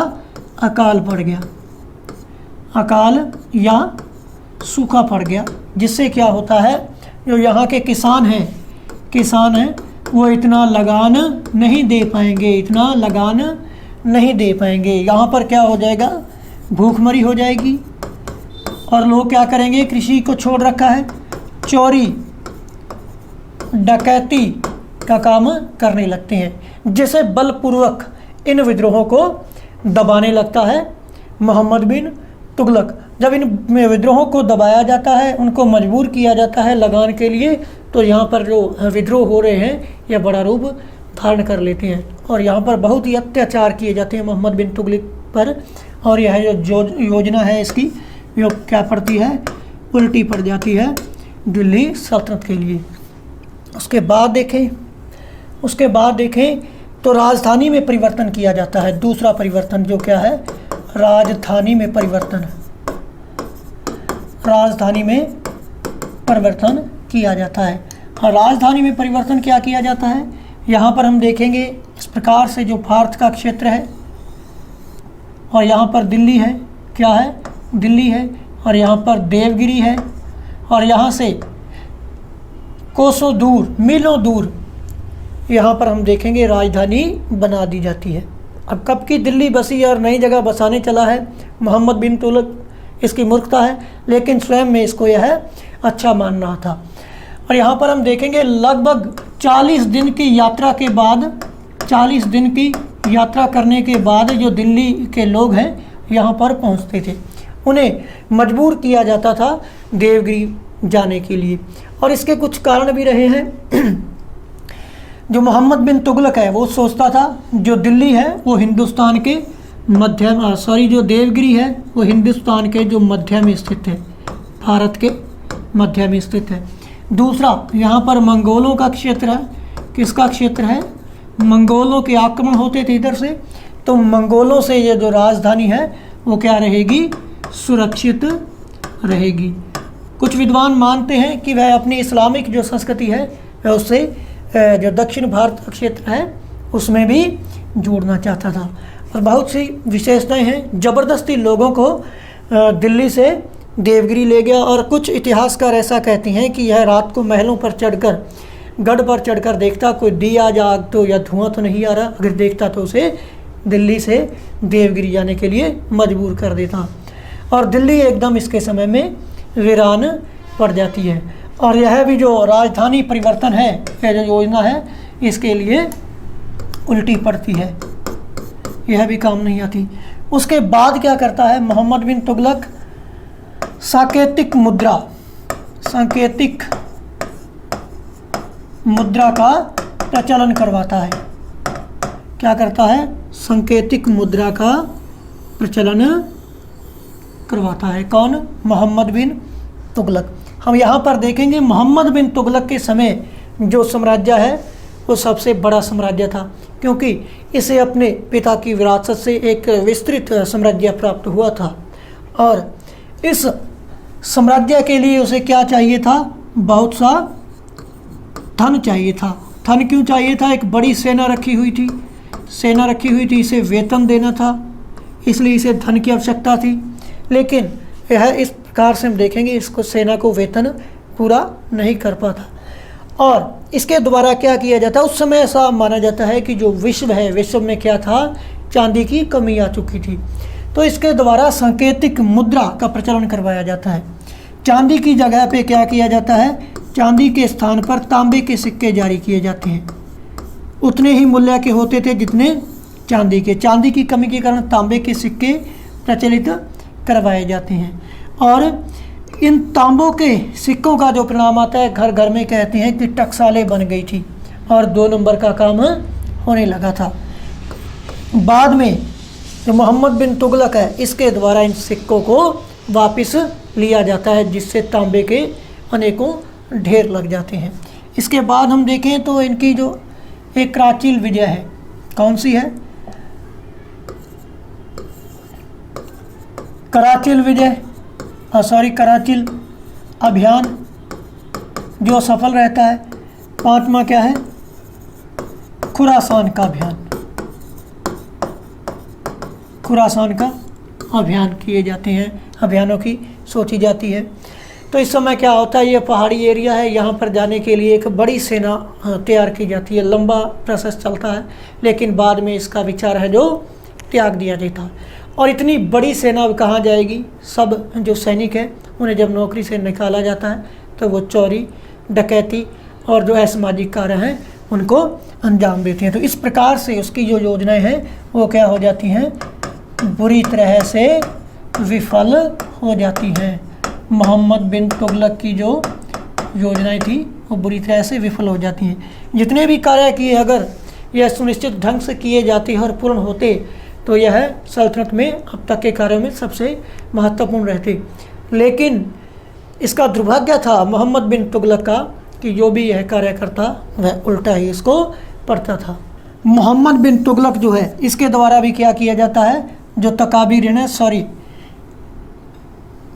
अकाल पड़ गया, अकाल या सूखा पड़ गया, जिससे क्या होता है, जो यहाँ के किसान हैं वो इतना लगान नहीं दे पाएंगे, इतना लगान नहीं दे पाएंगे। यहाँ पर क्या हो जाएगा, भूखमरी हो जाएगी। और लोग क्या करेंगे, कृषि को छोड़ रखा है, चोरी डकैती का काम करने लगते हैं, जिसे बलपूर्वक इन विद्रोहों को दबाने लगता है मोहम्मद बिन तुगलक। जब इन विद्रोहों को दबाया जाता है, उनको मजबूर किया जाता है लगान के लिए, तो यहाँ पर जो विद्रोह हो रहे हैं यह बड़ा रूप धारण कर लेते हैं। और यहाँ पर बहुत ही अत्याचार किए जाते हैं मोहम्मद बिन तुगलक पर। और यह जो योजना है इसकी वो क्या पड़ती है, उल्टी पड़ जाती है दिल्ली सल्तनत के लिए। उसके बाद देखें तो राजधानी में परिवर्तन किया जाता है। दूसरा परिवर्तन जो क्या है, राजधानी में परिवर्तन, राजधानी में परिवर्तन किया जाता है। और राजधानी में परिवर्तन क्या किया जाता है, यहाँ पर हम देखेंगे इस प्रकार से जो भारत का क्षेत्र है और यहाँ पर दिल्ली है, क्या है, दिल्ली है, और यहाँ पर देवगिरी है, और यहाँ से कोसों दूर, मीलों दूर यहाँ पर हम देखेंगे राजधानी बना दी जाती है। अब कब की दिल्ली बसी और नई जगह बसाने चला है मोहम्मद बिन तुगलक, इसकी मूर्खता है, लेकिन स्वयं में इसको यह अच्छा मान रहा था। और यहाँ पर हम देखेंगे लगभग 40 दिन की यात्रा के बाद, 40 दिन की यात्रा करने के बाद जो दिल्ली के लोग हैं यहाँ पर पहुँचते थे, उन्हें मजबूर किया जाता था देवगिरी जाने के लिए। और इसके कुछ कारण भी रहे हैं। जो मोहम्मद बिन तुगलक है वो सोचता था जो दिल्ली है वो हिंदुस्तान के जो देवगिरी है वो हिंदुस्तान के जो मध्य में स्थित है, भारत के मध्य में स्थित है। दूसरा, यहाँ पर मंगोलों का क्षेत्र है। किसका क्षेत्र है, मंगोलों के आक्रमण होते थे इधर से, तो मंगोलों से ये जो राजधानी है वो क्या रहेगी, सुरक्षित रहेगी। कुछ विद्वान मानते हैं कि वह अपनी इस्लामिक जो संस्कृति है वह उससे जो दक्षिण भारत का क्षेत्र है उसमें भी जोड़ना चाहता था। और बहुत सी विशेषताएं हैं, ज़बरदस्ती लोगों को दिल्ली से देवगिरी ले गया। और कुछ इतिहासकार ऐसा कहते हैं कि यह रात को महलों पर चढ़कर, गढ़ पर चढ़कर देखता कोई दिया जाग तो या धुआं तो नहीं आ रहा, अगर देखता तो उसे दिल्ली से देवगिरी जाने के लिए मजबूर कर देता। और दिल्ली एकदम इसके समय में वीरान पड़ जाती है। और यह भी जो राजधानी परिवर्तन है, यह जो योजना है, इसके लिए उल्टी पड़ती है, यह भी काम नहीं आती। उसके बाद क्या करता है मोहम्मद बिन तुगलक, सांकेतिक मुद्रा, सांकेतिक मुद्रा का प्रचलन करवाता है। क्या करता है? सांकेतिक मुद्रा का प्रचलन करवाता है। कौन? मोहम्मद बिन तुगलक। हम यहाँ पर देखेंगे मोहम्मद बिन तुगलक के समय जो साम्राज्य है वो सबसे बड़ा साम्राज्य था, क्योंकि इसे अपने पिता की विरासत से एक विस्तृत साम्राज्य प्राप्त हुआ था और इस साम्राज्य के लिए उसे क्या चाहिए था? बहुत सा धन चाहिए था। धन क्यों चाहिए था? एक बड़ी सेना रखी हुई थी, सेना रखी हुई थी, इसे वेतन देना था, इसलिए इसे धन की आवश्यकता थी। लेकिन यह इस प्रकार से हम देखेंगे इसको सेना को वेतन पूरा नहीं कर पाता और इसके द्वारा क्या किया जाता है? उस समय ऐसा माना जाता है कि जो विश्व है, विश्व में क्या था? चांदी की कमी आ चुकी थी, तो इसके द्वारा सांकेतिक मुद्रा का प्रचलन करवाया जाता है। चांदी की जगह पे क्या किया जाता है? चांदी के स्थान पर तांबे के सिक्के जारी किए जाते हैं। उतने ही मूल्य के होते थे जितने चांदी के। चांदी की कमी के कारण तांबे के सिक्के प्रचलित करवाए जाते हैं और इन तांबों के सिक्कों का जो परिणाम आता है, घर घर में कहते हैं कि टकसालें बन गई थी और 2 नंबर का काम होने लगा था। बाद में जो मोहम्मद बिन तुगलक है, इसके द्वारा इन सिक्कों को वापस लिया जाता है, जिससे तांबे के अनेकों ढेर लग जाते हैं। इसके बाद हम देखें तो इनकी जो एक कराचिल विजय है, कौन सी है? कराचिल विजय, कराचिल अभियान जो सफल रहता है। 5वां क्या है? खुरासान का अभियान, खुरासान का अभियान किए जाते हैं, अभियानों की सोची जाती है। तो इस समय क्या होता है? ये पहाड़ी एरिया है, यहाँ पर जाने के लिए एक बड़ी सेना तैयार की जाती है। लंबा प्रोसेस चलता है, लेकिन बाद में इसका विचार है जो त्याग दिया जाता है। और इतनी बड़ी सेना कहाँ जाएगी? सब जो सैनिक है उन्हें जब नौकरी से निकाला जाता है तो वो चोरी, डकैती और जो असामाजिक कार्य हैं उनको अंजाम देते हैं। तो इस प्रकार से उसकी जो योजनाएं हैं वो क्या हो जाती हैं? बुरी तरह से विफल हो जाती हैं। मोहम्मद बिन तुगलक की जो योजनाएं थी वो बुरी तरह से विफल हो जाती हैं। जितने भी कार्य किए, अगर यह सुनिश्चित ढंग से किए जाते और पूर्ण होते तो यह सल्तनत में अब तक के कार्यों में सबसे महत्वपूर्ण रहते। लेकिन इसका दुर्भाग्य था मोहम्मद बिन तुगलक का कि जो भी यह कार्य करता वह उल्टा ही इसको पढ़ता था। मोहम्मद बिन तुगलक जो है, इसके द्वारा भी क्या किया जाता है? जो तकावी ऋण है,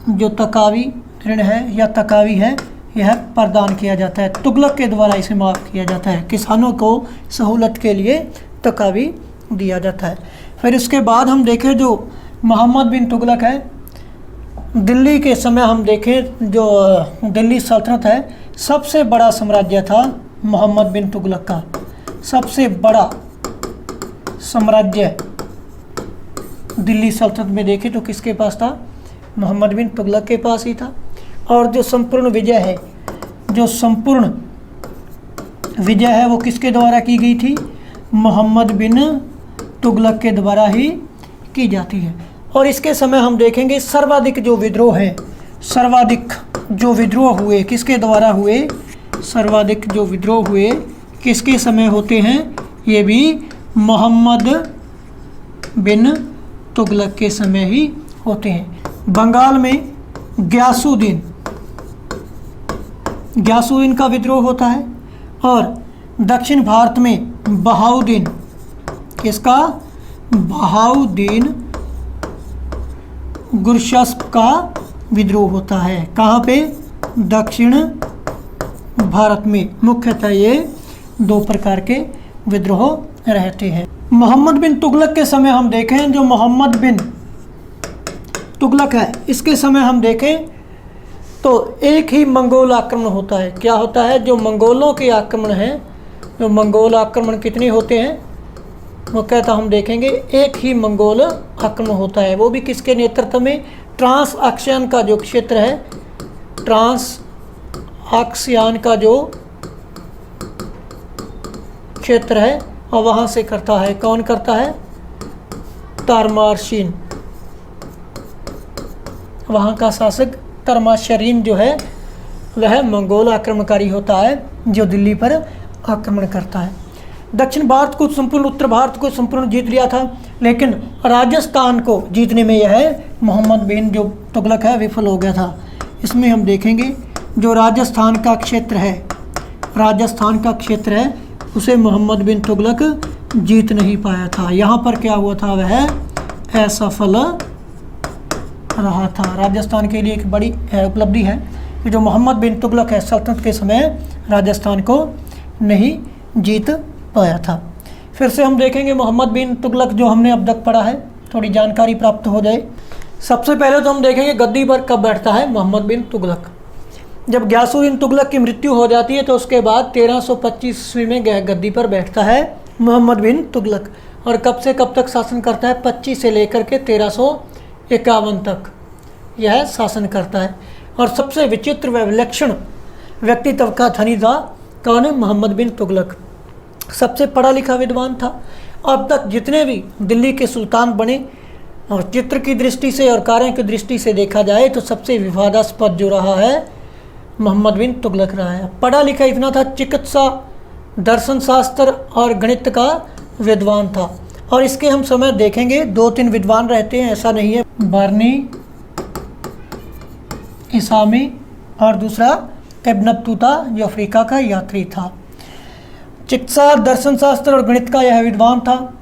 जो तकावी ऋण है या तकावी है, यह प्रदान किया जाता है। तुगलक के द्वारा इसे माफ़ किया जाता है। किसानों को सहूलत के लिए तकावी दिया जाता है। फिर इसके बाद हम देखें जो मोहम्मद बिन तुगलक है, दिल्ली के समय हम देखें जो दिल्ली सल्तनत है, सबसे बड़ा साम्राज्य था मोहम्मद बिन तुगलक का। सबसे बड़ा साम्राज्य दिल्ली सल्तनत में देखें तो किसके पास था? मोहम्मद बिन तुगलक के पास ही था। और जो संपूर्ण विजय है, जो संपूर्ण विजय है वो किसके द्वारा की गई थी? मोहम्मद बिन तुगलक के द्वारा ही की जाती है। और इसके समय हम देखेंगे सर्वाधिक जो विद्रोह है, सर्वाधिक जो विद्रोह हुए किसके द्वारा हुए? सर्वाधिक जो विद्रोह हुए किसके समय होते हैं? ये भी मोहम्मद बिन तुगलक के समय ही होते हैं। बंगाल में ग्यासुद्दीन का विद्रोह होता है और दक्षिण भारत में बहाउद्दीन, किसका? बहाउद्दीन गुरशस्प का विद्रोह होता है। कहाँ पे? दक्षिण भारत में। मुख्यतः ये 2 प्रकार के विद्रोह रहते हैं। मोहम्मद बिन तुगलक के समय हम देखें, जो मोहम्मद बिन तुगलक है इसके समय हम देखें तो एक ही मंगोल आक्रमण होता है। क्या होता है? जो मंगोलों के आक्रमण हैं, जो मंगोल आक्रमण कितने होते हैं वो कहता हम देखेंगे, एक ही मंगोल आक्रमण होता है। वो भी किसके नेतृत्व में? ट्रांस आक्सियन का जो क्षेत्र है, ट्रांस आक्सियन का जो क्षेत्र है और वहाँ से करता है। कौन करता है? तारमारशिन, वहाँ का शासक तर्माशरीन जो है वह मंगोल आक्रमणकारी होता है जो दिल्ली पर आक्रमण करता है। दक्षिण भारत को संपूर्ण, उत्तर भारत को संपूर्ण जीत लिया था, लेकिन राजस्थान को जीतने में यह मोहम्मद बिन जो तुगलक है विफल हो गया था। इसमें हम देखेंगे जो राजस्थान का क्षेत्र है, राजस्थान का क्षेत्र है उसे मोहम्मद बिन तुगलक जीत नहीं पाया था। यहाँ पर क्या हुआ था, वह असफल रहा था। राजस्थान के लिए एक बड़ी उपलब्धि है कि जो मोहम्मद बिन तुगलक है सल्तनत के समय राजस्थान को नहीं जीत पाया था। फिर से हम देखेंगे मोहम्मद बिन तुगलक जो हमने अब तक पढ़ा है, थोड़ी जानकारी प्राप्त हो जाए। सबसे पहले तो हम देखेंगे गद्दी पर कब बैठता है मोहम्मद बिन तुगलक। जब ग्यासुद्दीन तुगलक की मृत्यु हो जाती है तो उसके बाद 1325 ईस्वी में गद्दी पर बैठता है मोहम्मद बिन तुगलक। और कब से कब तक शासन करता है, 25 से लेकर के 1351 तक यह शासन करता है। और सबसे विचित्र व विलक्षण व्यक्तित्व का धनी था कौन है, मोहम्मद बिन तुगलक। सबसे पढ़ा लिखा विद्वान था। अब तक जितने भी दिल्ली के सुल्तान बने और चित्र की दृष्टि से और कार्य की दृष्टि से देखा जाए तो सबसे विवादास्पद जो रहा है मोहम्मद बिन तुगलक रहा है। पढ़ा लिखा इतना था, चिकित्सा, दर्शन शास्त्र और गणित का विद्वान था। और इसके हम समय देखेंगे 2-3 विद्वान रहते हैं, ऐसा नहीं है। बर्नी, इसामी और दूसरा इब्न बतूता जो अफ्रीका का यात्री था। चिकित्सा, दर्शन शास्त्र और गणित का यह विद्वान था।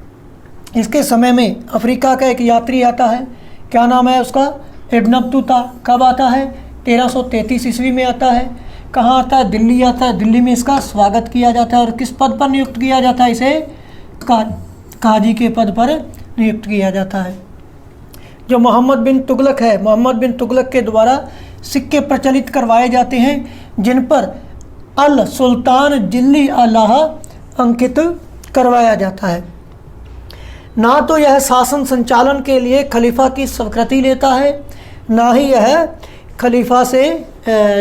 इसके समय में अफ्रीका का एक यात्री आता है, क्या नाम है उसका, इब्न बतूता। कब आता है, 1333 ईस्वी में आता है। कहाँ आता है, दिल्ली आता है। दिल्ली में इसका स्वागत किया जाता है और किस पद पर नियुक्त किया जाता है, इसे काजी के पद पर नियुक्त किया जाता है। जो मोहम्मद बिन तुगलक है, मोहम्मद बिन तुगलक के द्वारा सिक्के प्रचलित करवाए जाते हैं जिन पर अल सुल्तान जिल्ली अलाह अंकित करवाया जाता है। ना तो यह शासन संचालन के लिए खलीफा की स्वीकृति लेता है, ना ही यह खलीफा से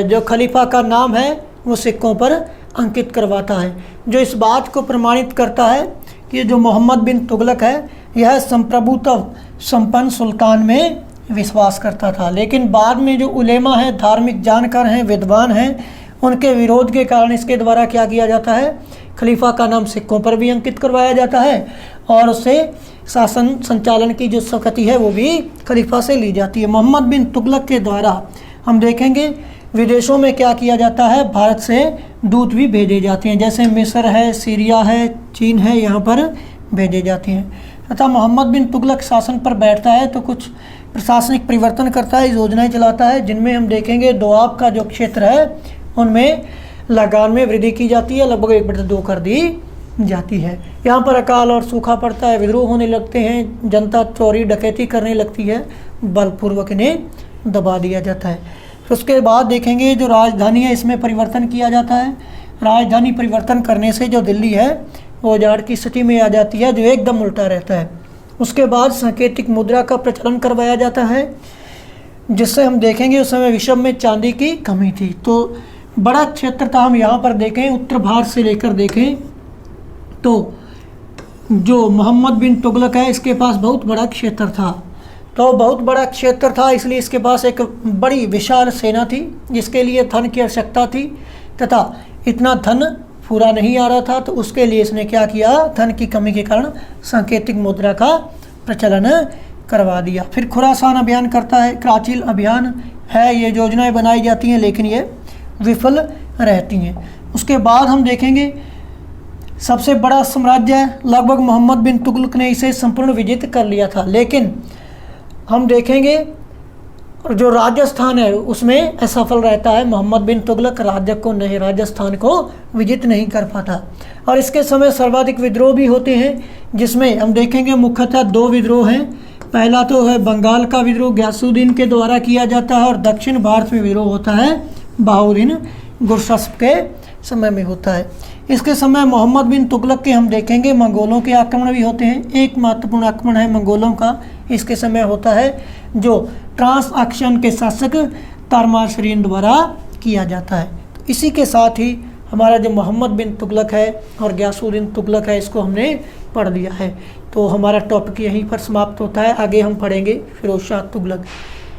जो खलीफा का नाम है वो सिक्कों पर अंकित करवाता है। जो इस बात को प्रमाणित करता है कि जो मोहम्मद बिन तुगलक है यह संप्रभुत्व संपन्न सुल्तान में विश्वास करता था। लेकिन बाद में जो उलेमा हैं, धार्मिक जानकार हैं, विद्वान हैं, उनके विरोध के कारण इसके द्वारा क्या किया जाता है, खलीफा का नाम सिक्कों पर भी अंकित करवाया जाता है और उससे शासन संचालन की जो स्वीकृति है वो भी खलीफा से ली जाती है। मोहम्मद बिन तुगलक के द्वारा हम देखेंगे विदेशों में क्या किया जाता है, भारत से दूत भी भेजे जाते हैं, जैसे मिस्र है, सीरिया है, चीन है, यहाँ पर भेजे जाते हैं। तथा मोहम्मद बिन तुगलक शासन पर बैठता है तो कुछ प्रशासनिक परिवर्तन करता है, योजनाएं चलाता है, जिनमें हम देखेंगे दोआब का जो क्षेत्र है उनमें लगान में वृद्धि की जाती है, लगभग 1/2 कर दी जाती है। यहाँ पर अकाल और सूखा पड़ता है, विद्रोह होने लगते हैं, जनता चोरी डकैती करने लगती है, बलपूर्वक इन्हें दबा दिया जाता है। फिर उसके बाद देखेंगे जो राजधानी है इसमें परिवर्तन किया जाता है। राजधानी परिवर्तन करने से जो दिल्ली है वो उजाड़ की स्थिति में आ जाती है, जो एकदम उल्टा रहता है। उसके बाद सांकेतिक मुद्रा का प्रचलन करवाया जाता है, जिससे हम देखेंगे उस समय विश्व में चांदी की कमी थी। तो बड़ा क्षेत्र था, हम यहाँ पर देखें उत्तर भारत से लेकर देखें तो जो मोहम्मद बिन तुगलक है इसके पास बहुत बड़ा क्षेत्र था। तो बहुत बड़ा क्षेत्र था इसलिए इसके पास एक बड़ी विशाल सेना थी जिसके लिए धन की आवश्यकता थी, तथा इतना धन पूरा नहीं आ रहा था, तो उसके लिए इसने क्या किया, धन की कमी के कारण सांकेतिक मुद्रा का प्रचलन करवा दिया। फिर खुरासान अभियान करता है, कराचील अभियान है, ये योजनाएं बनाई जाती हैं लेकिन ये विफल रहती हैं। उसके बाद हम देखेंगे सबसे बड़ा साम्राज्य है, लगभग मोहम्मद बिन तुगलक ने इसे संपूर्ण विजित कर लिया था, लेकिन हम देखेंगे जो राजस्थान है उसमें असफल रहता है। मोहम्मद बिन तुगलक राज्य को नहीं, राजस्थान को विजित नहीं कर पाता। और इसके समय सर्वाधिक विद्रोह भी होते हैं, जिसमें हम देखेंगे मुख्यतः 2 विद्रोह हैं। पहला तो है बंगाल का विद्रोह, ग्यासुद्दीन के द्वारा किया जाता है, और दक्षिण भारत में विद्रोह होता है बहाउद्दीन गुरशस्प के समय में होता है। इसके समय मोहम्मद बिन तुगलक के हम देखेंगे मंगोलों के आक्रमण भी होते हैं। एक महत्वपूर्ण आक्रमण है मंगोलों का, इसके समय होता है जो ट्रांसएक्शन के शासक तर्माशरीन द्वारा किया जाता है। तो इसी के साथ ही हमारा जो मोहम्मद बिन तुगलक है और ग्यासुद्दीन तुगलक है इसको हमने पढ़ लिया है। तो हमारा टॉपिक यहीं पर समाप्त होता है, आगे हम पढ़ेंगे फिरोज शाह तुगलक।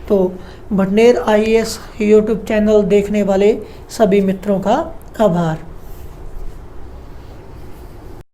तो भटनेर आईएएस यूट्यूब चैनल देखने वाले सभी मित्रों का आभार।